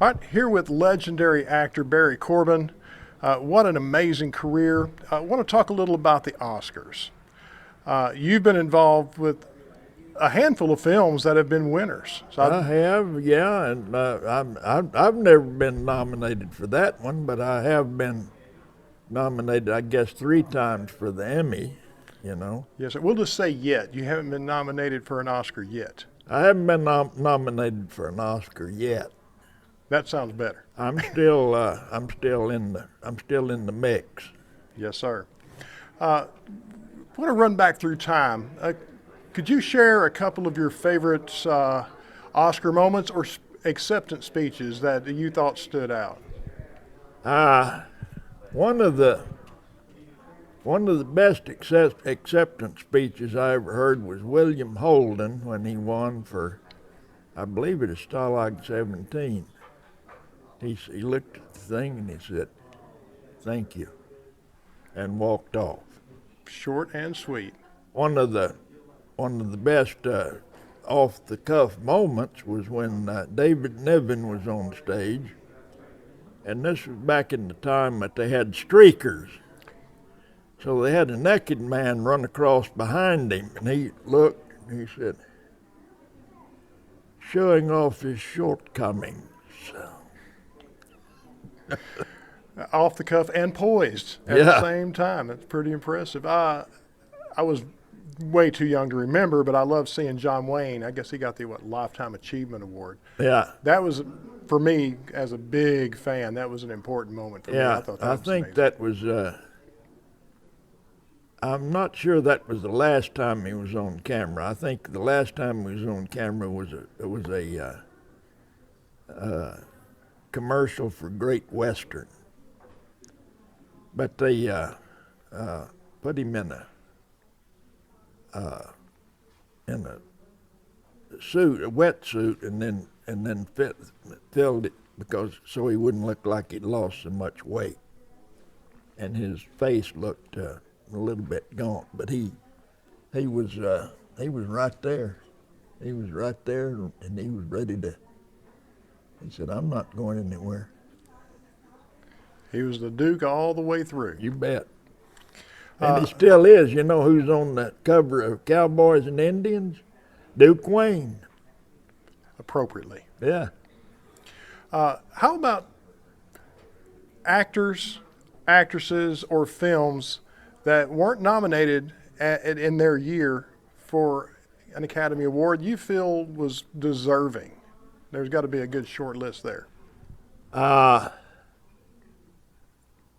All right, here with legendary actor Barry Corbin. What an amazing career. I want to talk a little about the Oscars. You've been involved with a handful of films that have been winners. I have, yeah, and I've never been nominated for that one, but I have been nominated, I guess, 3 times for the Emmy, you know. Yes, sir. We'll just say yet. You haven't been nominated for an Oscar yet. I haven't been nominated for an Oscar yet. That sounds better. I'm still in the mix. Yes, sir. I want to run back through time. Could you share a couple of your favorite Oscar moments or acceptance speeches that you thought stood out? One of the best acceptance speeches I ever heard was William Holden when he won for, I believe it is Stalag 17. He looked at the thing and he said, "Thank you," and walked off. Short and sweet. One of the best off-the-cuff moments was when David Niven was on stage, and this was back in the time that they had streakers. So they had a naked man run across behind him, and he looked and he said, "Showing off his shortcomings." Off the cuff and poised at the same time. It's pretty impressive. I was way too young to remember, but I love seeing John Wayne. I guess he got the Lifetime Achievement Award. Yeah. That was, for me, as a big fan, that was an important moment for me. I thought that was think amazing. that was. I'm not sure that was the last time he was on camera. I think the last time he was on camera was a commercial for Great Western. But they put him in a suit, a wetsuit, and then filled it so he wouldn't look like he'd lost so much weight, and his face looked a little bit gaunt. But he was right there. He was right there, and he was ready to. He said, "I'm not going anywhere." He was the Duke all the way through. You bet. And he still is. You know who's on the cover of Cowboys and Indians? Duke Wayne. Appropriately. Yeah. How about actors, actresses, or films that weren't nominated in their year for an Academy Award you feel was deserving? There's got to be a good short list there.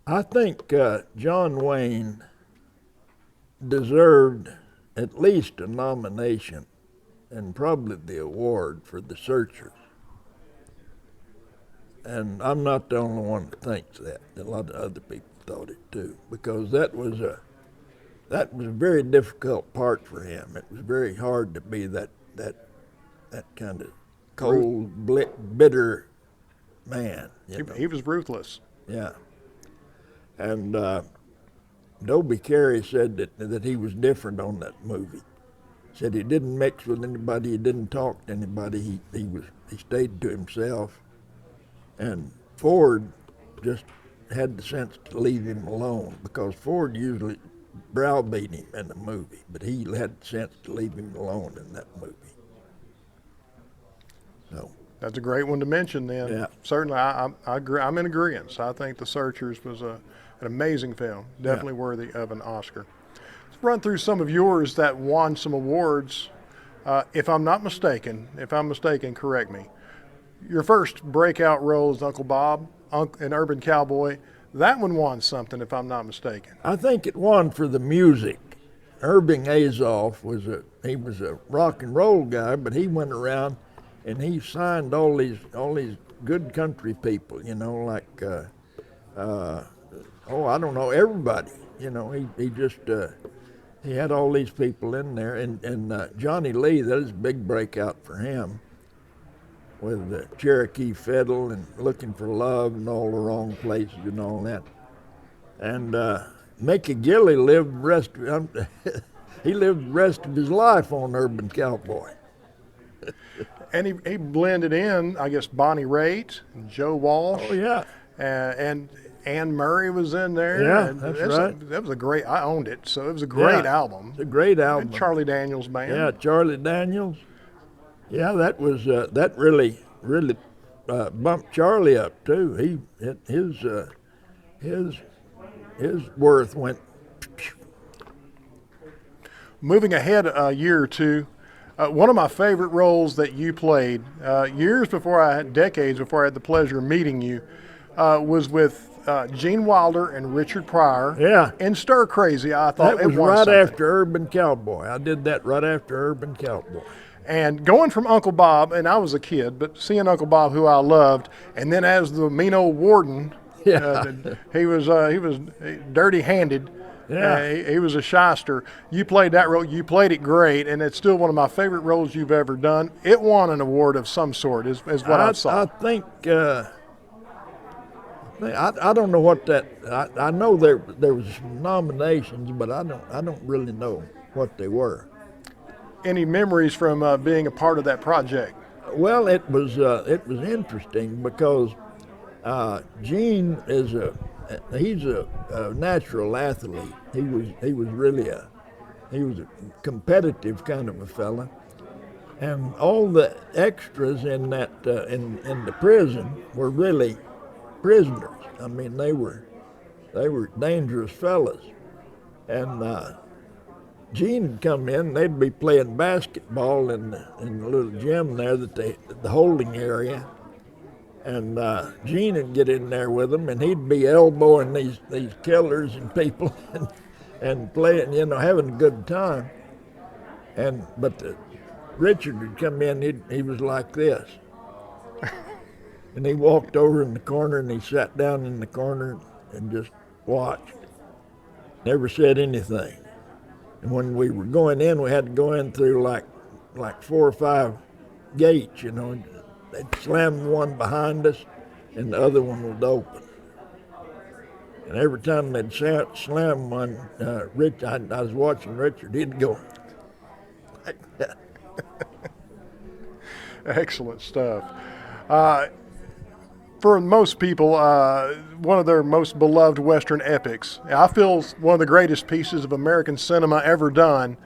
I think John Wayne deserved at least a nomination and probably the award for The Searchers. And I'm not the only one that thinks that. A lot of other people thought it too, because that was a very difficult part for him. It was very hard to be that kind of cold, bitter man. He was ruthless. Yeah. And Dobie Carey said that he was different on that movie. Said he didn't mix with anybody, he didn't talk to anybody. He stayed to himself. And Ford just had the sense to leave him alone, because Ford usually browbeat him in the movie, but he had the sense to leave him alone in that movie. So. That's a great one to mention then. Yeah. Certainly, I agree. I'm in agreement. So I think The Searchers was an amazing film, definitely worthy of an Oscar. Let's run through some of yours that won some awards. If I'm mistaken, correct me. Your first breakout role as Uncle Bob in Urban Cowboy, that one won something, if I'm not mistaken. I think it won for the music. Irving Azoff was a rock and roll guy, but he went around and he signed all these good country people, like I don't know, everybody. He had all these people in there, and Johnny Lee, that was a big breakout for him, with the Cherokee Fiddle and Looking for Love and All the Wrong Places and all that. And Mickey Gilley lived the rest of his life on Urban Cowboy. And he blended in, I guess, Bonnie Raitt, and Joe Walsh. Oh yeah. And Anne Murray was in there. Yeah, and that's that right. That was a great. I owned it, so it was a great album. It's a great album. And Charlie Daniels Band. Yeah, Charlie Daniels. Yeah, that was that really bumped Charlie up too. His worth went. Moving ahead a year or two, one of my favorite roles that you played decades before I had the pleasure of meeting you, was with Gene Wilder and Richard Pryor. Yeah. In Stir Crazy, I thought That was it won right something. after Urban Cowboy. I did that right after Urban Cowboy. And going from Uncle Bob, and I was a kid, but seeing Uncle Bob, who I loved, and then as the mean old warden, Yeah. he was dirty-handed. Yeah. He was a shyster. You played that role. You played it great, and it's still one of my favorite roles you've ever done. It won an award of some sort, is what I saw. I think I don't know what that. I know there was some nominations, but I don't really know what they were. Any memories from being a part of that project? Well, it was interesting because Gene he's a natural athlete. He was really a competitive kind of a fella, and all the extras in that in the prison were really prisoners. I mean, they were dangerous fellas, and Gene would come in. They'd be playing basketball in the little gym there, the holding area. And Gene would get in there with them, and he'd be elbowing these killers and people, and playing, having a good time. But Richard would come in. He was like this, and he walked over in the corner, and he sat down in the corner and just watched. Never said anything. And when we were going in, we had to go in through like 4 or 5 gates, They'd slam one behind us, and the other one was open. And every time they'd slam one, I was watching Richard, he'd go like that. Excellent stuff. For most people, one of their most beloved Western epics, I feel one of the greatest pieces of American cinema ever done,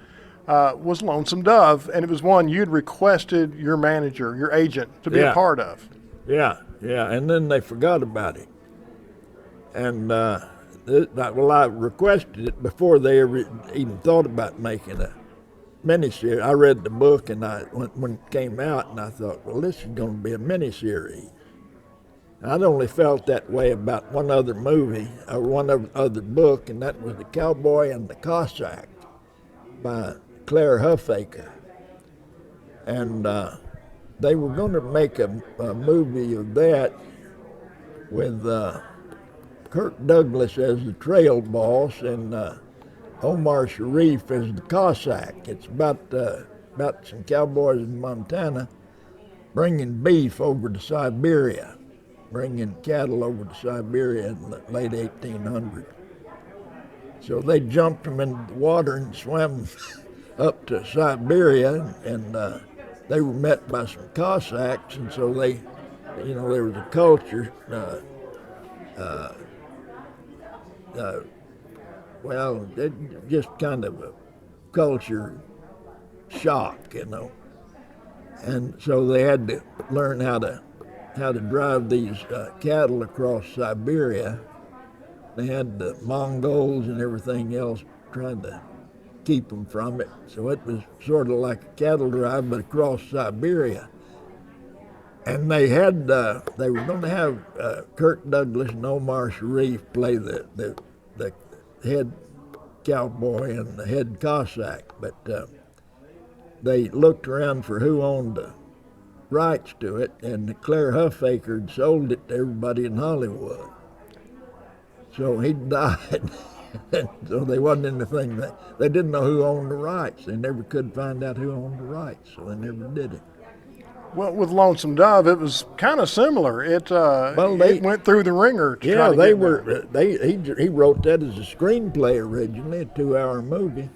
was Lonesome Dove, and it was one you'd requested your manager, your agent, to be a part of. Yeah, and then they forgot about it. And I requested it before they ever even thought about making a miniseries. I read the book, and when it came out, and I thought, well, this is going to be a miniseries. I'd only felt that way about one other movie, or one other book, and that was The Cowboy and the Cossack by Claire Huffaker. And they were going to make a movie of that with Kirk Douglas as the trail boss and Omar Sharif as the Cossack. It's about some cowboys in Montana bringing beef over to Siberia, bringing cattle over to Siberia in the late 1800s. So they jumped them into the water and swam up to Siberia, and they were met by some Cossacks, and so there was a culture, just kind of a culture shock, and so they had to learn how to drive these cattle across Siberia. They had the Mongols and everything else trying to keep them from it. So it was sort of like a cattle drive, but across Siberia. And they were going to have Kirk Douglas and Omar Sharif play the head cowboy and the head Cossack, but they looked around for who owned the rights to it, and Claire Huffaker had sold it to everybody in Hollywood. So he died. So they wasn't anything they didn't know who owned the rights. They never could find out who owned the rights, so they never did it. Well, with Lonesome Dove, it was kind of similar. It went through the ringer. He wrote that as a screenplay originally, a 2-hour movie,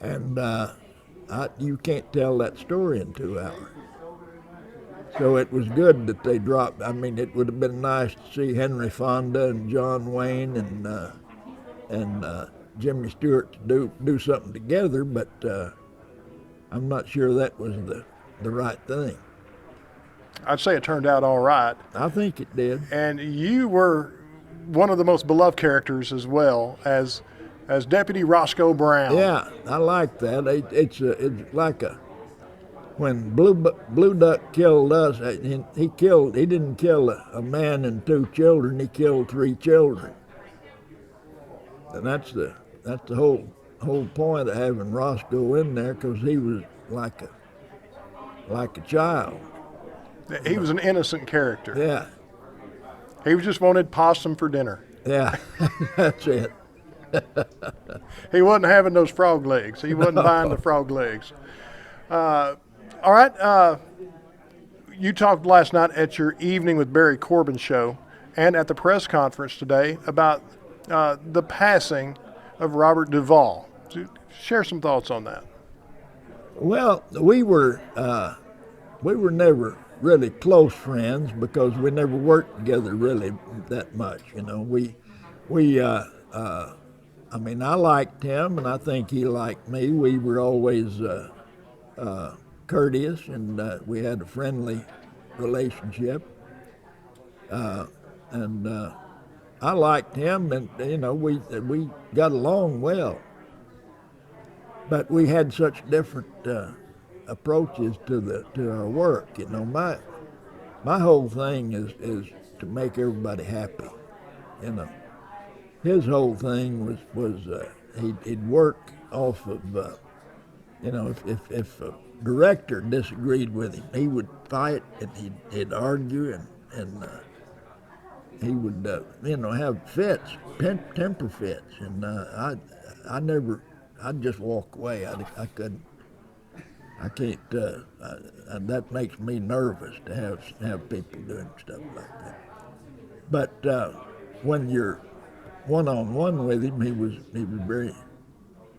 and you can't tell that story in 2 hours. So it was good that they dropped. I mean, it would have been nice to see Henry Fonda and John Wayne and Jimmy Stewart do something together, but I'm not sure that was the right thing. I'd say it turned out all right. I think it did. And you were one of the most beloved characters as well as Deputy Roscoe Brown. Yeah, I like that. It's like when Blue Duck killed us. He didn't kill a man and 2 children. He killed 3 children, and that's the whole point of having Roscoe in there, because he was like a child. He was an innocent character. Yeah, He just wanted possum for dinner. yeah, that's it. He wasn't having those frog legs. He wasn't buying the frog legs. All right. You talked last night at your Evening with Barry Corbin show and at the press conference today about the passing of Robert Duvall. Share some thoughts on that. Well, we were never really close friends because we never worked together really that much. You know, I mean, I liked him, and I think he liked me. We were always courteous, and we had a friendly relationship. And I liked him, and you know, we got along well. But we had such different approaches to our work. You know, my whole thing is to make everybody happy. You know, his whole thing was he'd work off of you know, if a director disagreed with him, he would fight and he'd argue and he would you know, have fits, temper fits, and I'd just walk away. I couldn't. I can't. That makes me nervous to have people doing stuff like that. But when you're one-on-one with him, he was very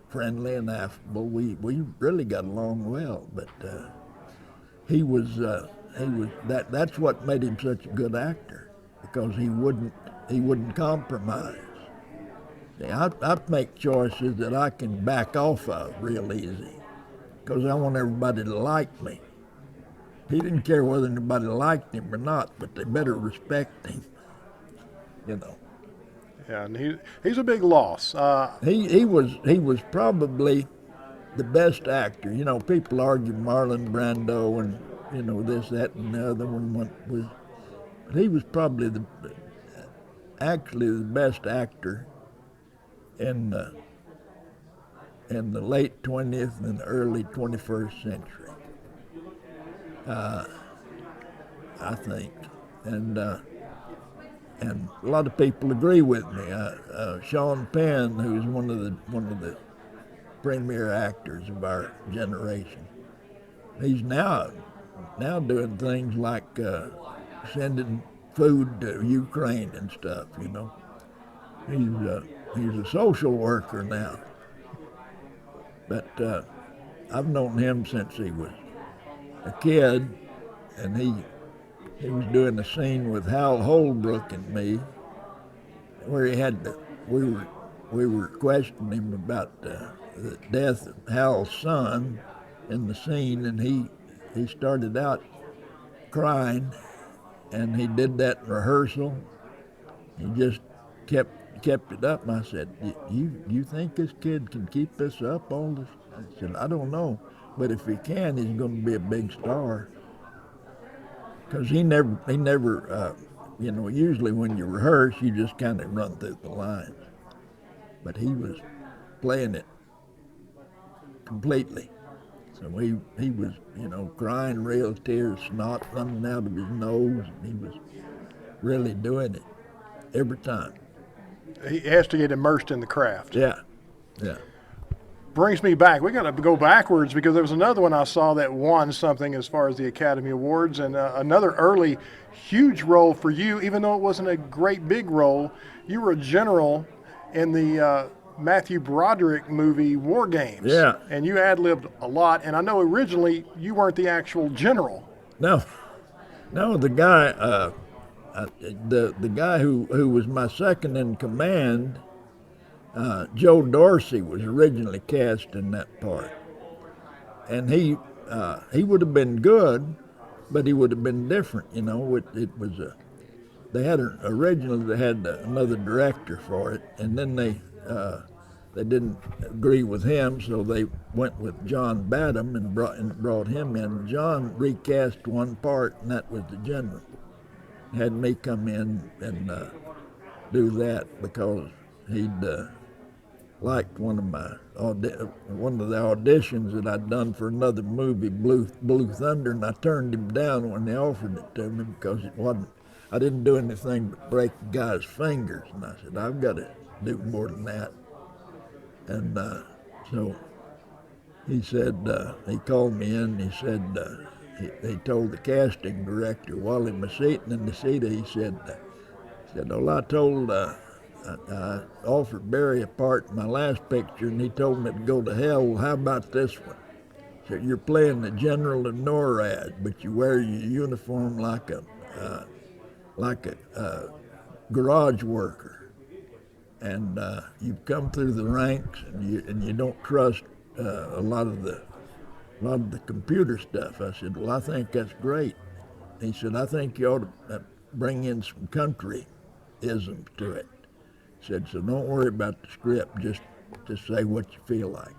friendly and affable. We really got along well. But he was that's what made him such a good actor, because he wouldn't compromise. I make choices that I can back off of real easy, because I want everybody to like me. He didn't care whether anybody liked him or not, but they better respect him, you know. Yeah, and he's a big loss. He was probably the best actor. You know, people argue Marlon Brando and, you know, this, that, and the other one was, but he was probably actually the best actor in the late 20th and the early 21st century, I think, and a lot of people agree with me. Sean Penn, who's one of the premier actors of our generation, he's now doing things like sending food to Ukraine and stuff. You know, he's a social worker now. But I've known him since he was a kid, and he was doing a scene with Hal Holbrook and me, where we were questioning him about the death of Hal's son in the scene, and he started out crying, and he did that in rehearsal. He just kept it up, and I said, you think this kid can keep this up all this? I said, I don't know, but if he can, he's going to be a big star. Because he never, you know, usually when you rehearse, you just kind of run through the lines. But he was playing it completely. So he was, you know, crying real tears, snot running out of his nose, and he was really doing it every time. He has to get immersed in the craft. Yeah. Brings me back. We got to go backwards, because there was another one I saw that won something as far as the Academy Awards, and another early huge role for you, even though it wasn't a great big role. You were a general in the Matthew Broderick movie War Games. Yeah. And you ad-libbed a lot. And I know originally you weren't the actual general. No, no, the guy, the guy who was my second in command, Joe Dorsey, was originally cast in that part, and he would have been good, but he would have been different. You know, it was a originally they had another director for it, and then they didn't agree with him, so they went with John Badham and brought him in. John recast one part, and that was the general. Had me come in and do that because he'd liked one of the auditions that I'd done for another movie, Blue Thunder, and I turned him down when they offered it to me because it wasn't. I didn't do anything but break the guy's fingers, and I said I've got to do more than that. And so he said, he called me in and he said, he told the casting director, Wally Masseton in the seat, he said, well, I offered Barry a part in my last picture and he told me to go to hell. Well, how about this one? He said, you're playing the general of NORAD, but you wear your uniform like a garage worker. And you've come through the ranks, and you don't trust a lot of the computer stuff. I said, well, I think that's great. He said, I think you ought to bring in some country isms to it. He said, so don't worry about the script, just say what you feel like.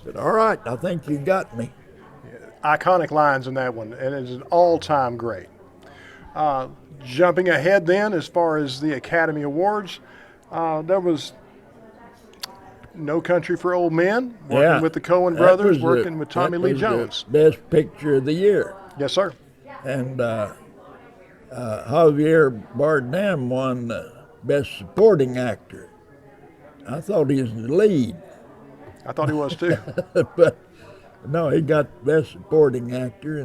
I said, all right, I think you got me. Yeah, iconic lines in that one, and it's an all-time great. Jumping ahead then, as far as the Academy Awards, there was No Country for Old Men, working with the Coen brothers, working with Tommy Lee Jones. Best Picture of the Year. Yes, sir. And Javier Bardem won Best Supporting Actor. I thought he was the lead. I thought he was too. But no, he got Best Supporting Actor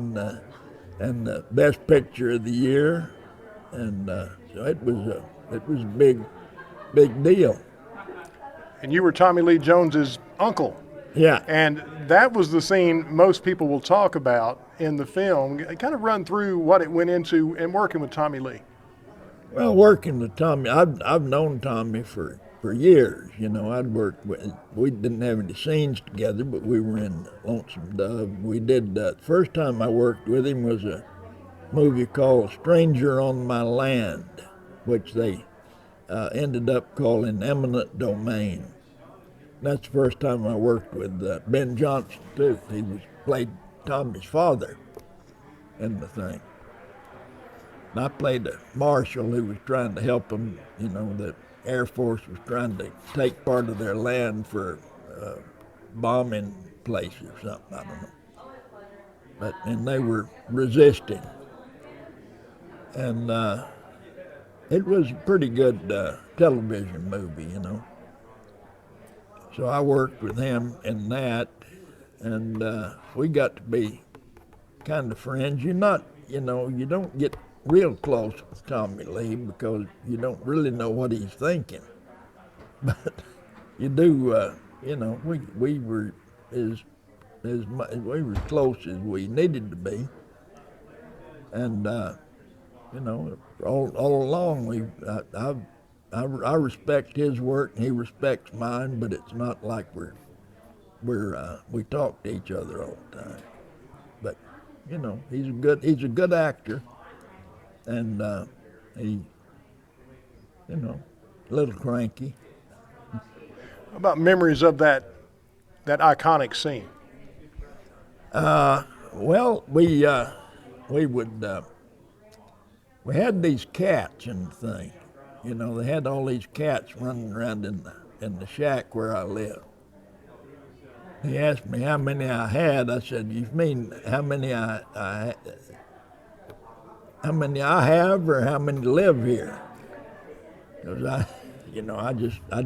and Best Picture of the Year. And so it was a big deal. And you were Tommy Lee Jones's uncle. Yeah. And that was the scene most people will talk about in the film. Kind of run through what it went into in working with Tommy Lee. Well, working with Tommy, I've known Tommy for years. You know, we didn't have any scenes together, but we were in Lonesome Dove. We did, the first time I worked with him was a movie called Stranger on My Land, which they ended up calling Eminent Domain. That's the first time I worked with Ben Johnson, too. He played Tommy's father in the thing. And I played a marshal who was trying to help him. You know, the Air Force was trying to take part of their land for bombing place or something, I don't know. And they were resisting. And it was a pretty good television movie, you know. So I worked with him in that, and we got to be kind of friends. You don't get real close with Tommy Lee because you don't really know what he's thinking. But you do, we were we were close as we needed to be, and all along I respect his work and he respects mine, but it's not like we talk to each other all the time. But he's a good actor, and he a little cranky. How about memories of that iconic scene? Well, we had these cats in the thing. They had all these cats running around in the shack where I lived. He asked me how many I had. I said, "You mean how many I have, or how many live here?" Because I just let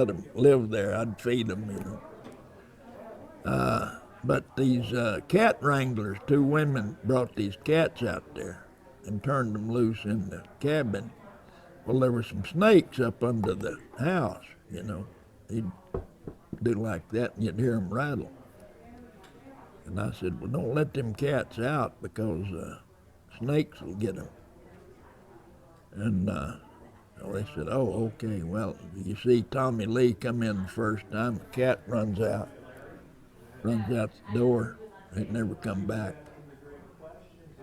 them live there. I'd feed them, But these cat wranglers, two women brought these cats out there and turned them loose in the cabin. Well, there were some snakes up under the house, you know. He'd do like that, and you'd hear them rattle. And I said, well, don't let them cats out because snakes will get them. And well, they said, oh, okay. Well, you see Tommy Lee come in the first time, the cat runs out the door. It never come back.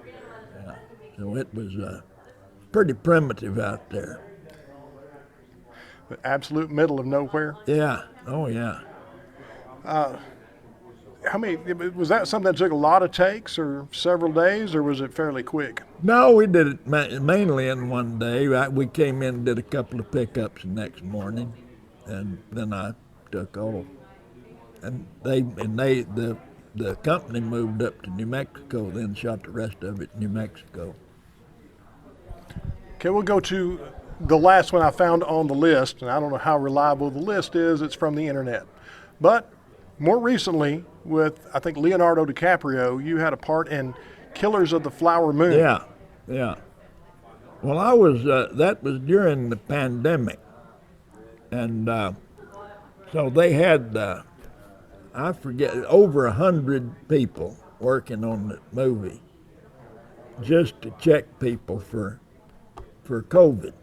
Yeah. So it was pretty primitive out there. The absolute middle of nowhere. Yeah. Oh, yeah. How many, was that something that took a lot of takes or several days, or was it fairly quick? No, we did it mainly in one day. We came in and did a couple of pickups the next morning, and then I took off. And the company moved up to New Mexico, then shot the rest of it in New Mexico. Okay, we'll go to the last one I found on the list, and I don't know how reliable the list is. It's from the internet. But more recently, with, I think, Leonardo DiCaprio, you had a part in Killers of the Flower Moon. Yeah, yeah. Well, I was, that was during the pandemic. And so they had, I forget, over 100 people working on the movie just to check people for COVID.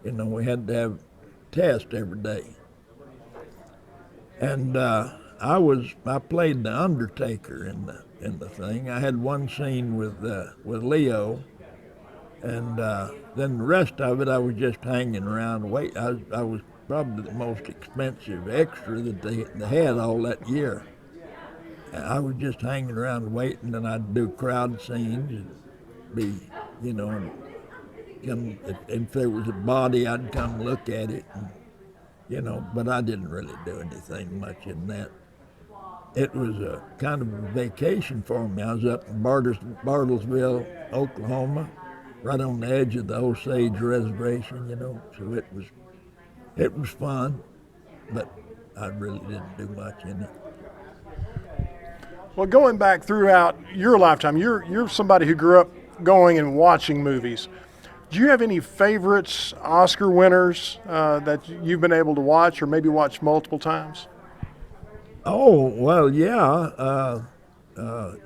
You know, we had to have tests every day. And I played the Undertaker in the thing. I had one scene with Leo, and then the rest of it I was just hanging around. I was probably the most expensive extra that they had all that year. I was just hanging around waiting, and I'd do crowd scenes and be, you know, if there was a body, I'd come look at it. And, you know, but I didn't really do anything much in that. It was a kind of a vacation for me. I was up in Bartlesville, Oklahoma, right on the edge of the Osage Reservation, you know. So it was fun, but I really didn't do much in it. Well, going back throughout your lifetime, you're somebody who grew up going and watching movies. Do you have any favorites, Oscar winners that you've been able to watch or maybe watch multiple times? Oh, well, yeah.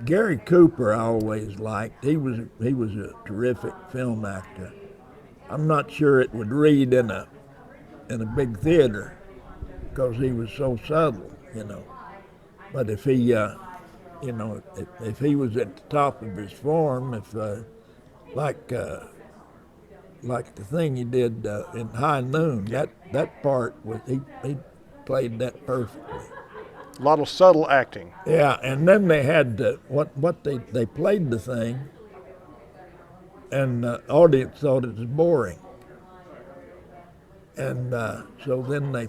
Gary Cooper I always liked. He was a terrific film actor. I'm not sure it would read in a big theater because he was so subtle, you know. But if he, you know, if he was at the top of his form, if like the thing he did in High Noon, that part was he played that perfectly. A lot of subtle acting. Yeah, and then they had what they played the thing, and the audience thought it was boring, and so then they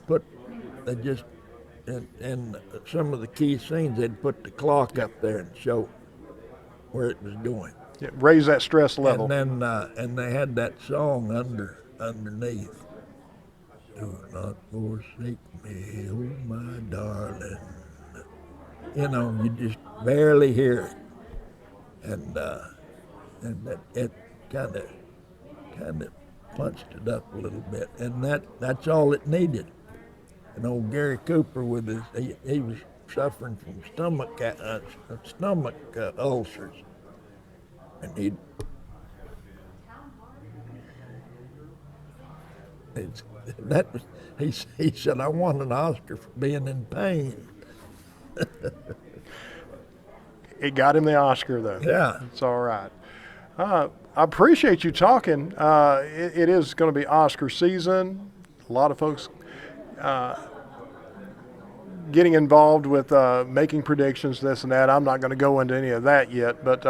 just in some of the key scenes they'd put the clock up there and show where it was going. Yeah, raise that stress level. And then and they had that song underneath. Do not forsake me, oh my darling. You know, you just barely hear it, and it kind of punched it up a little bit, and that's all it needed. And old Gary Cooper with he was suffering from stomach ulcers. And he said, I won an Oscar for being in pain. It got him the Oscar, though. Yeah. It's all right. I appreciate you talking. It is going to be Oscar season. A lot of folks getting involved with making predictions, this and that. I'm not going to go into any of that yet, but...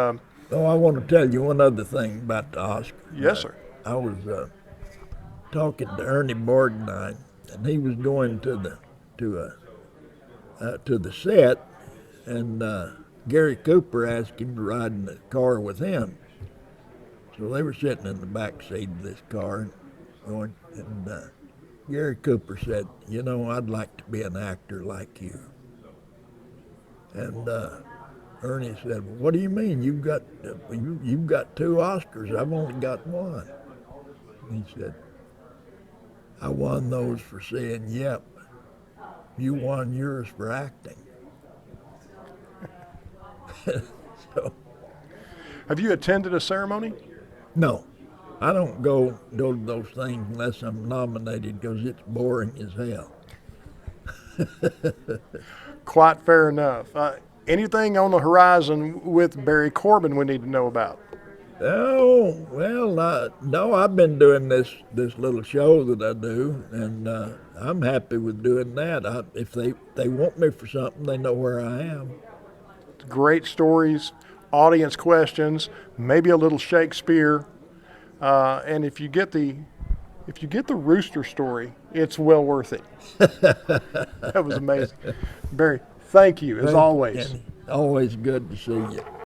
Oh, I want to tell you one other thing about the Oscar. Yes, sir. I was talking to Ernie Borgnine, and he was going to the set, and Gary Cooper asked him to ride in the car with him. So they were sitting in the back seat of this car, going, and Gary Cooper said, "You know, I'd like to be an actor like you." And Ernie said, "Well, what do you mean? You've got 2 Oscars. I've only got 1." He said, I won those for saying yep. You won yours for acting. So, Have you attended a ceremony? no, I don't go to those things unless I'm nominated because it's boring as hell. Quite fair enough. Anything on the horizon with Barry Corbin we need to know about? Oh, well, no, I've been doing this little show that I do, and I'm happy with doing that. If they want me for something, they know where I am. Great stories, audience questions, maybe a little Shakespeare, and if you get the rooster story, it's well worth it. That was amazing. Barry, thank you as always. And always good to see you.